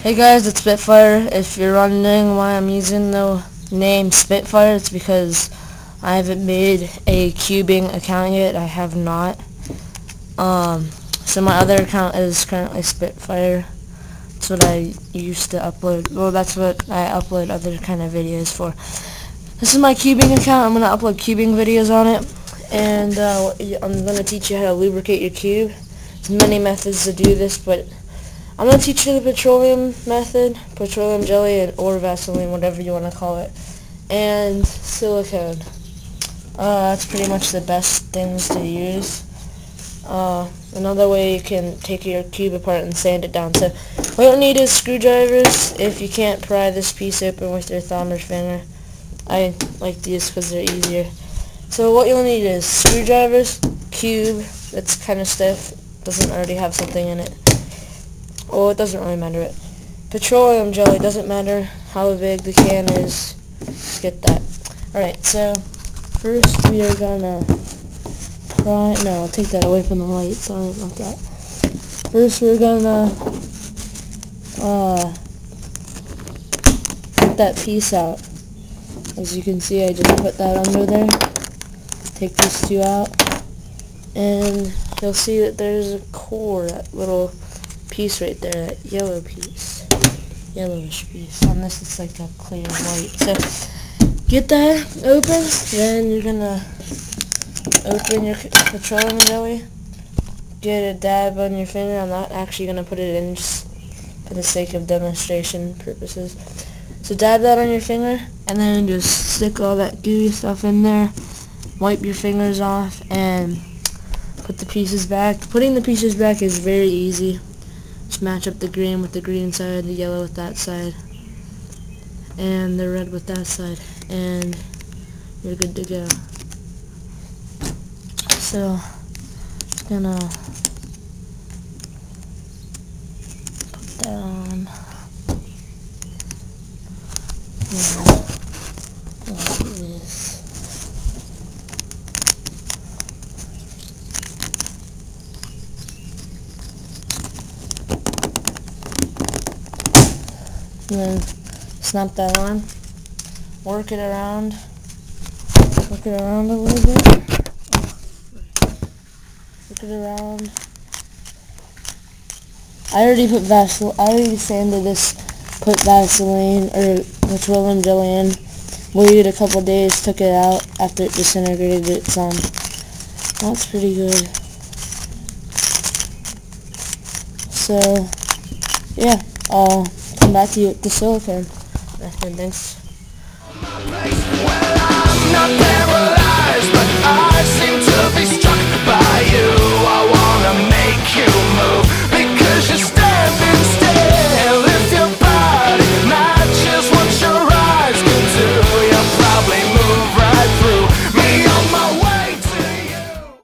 Hey guys, it's Spitfire. If you're wondering why I'm using the name Spitfire, it's because I haven't made a cubing account yet. I have not. So my other account is currently Spitfire. That's what I used to upload. Well, that's what I upload other kind of videos for. This is my cubing account. I'm going to upload cubing videos on it. And I'm going to teach you how to lubricate your cube. There's many methods to do this, but I'm going to teach you the petroleum method, petroleum jelly, or Vaseline, whatever you want to call it, and silicone. That's pretty much the best things to use. Another way you can take your cube apart and sand it down. So what you'll need is screwdrivers. If you can't pry this piece open with your thumb or finger, I like these because they're easier. So what you'll need is screwdrivers, cube that's kind of stiff, doesn't already have something in it. Oh, it doesn't really matter. Petroleum jelly, doesn't matter how big the can is. Just get that. Alright, so first we are gonna I'll take that away from the light. Sorry about that. First we're gonna get that piece out. As you can see, I just put that under there. Take these two out, and you'll see that there's a core, that little piece right there, that yellow piece, yellowish piece. On this it's like a clear white. So get that open, then you're gonna open your petroleum jelly, get a dab on your finger. I'm not actually gonna put it in just for the sake of demonstration purposes. So dab that on your finger, and then just stick all that gooey stuff in there, wipe your fingers off, and put the pieces back. Putting the pieces back is very easy. Just match up the green with the green side, the yellow with that side, and the red with that side, and you're good to go. So, just gonna put that on. Like this. And then snap that on, work it around a little bit, work it around. I already sanded this, put Vaseline or petroleum jelly in, waited a couple days, took it out after it disintegrated. It's that's pretty good. So yeah, I'll come back to you with the silicone method. Thanks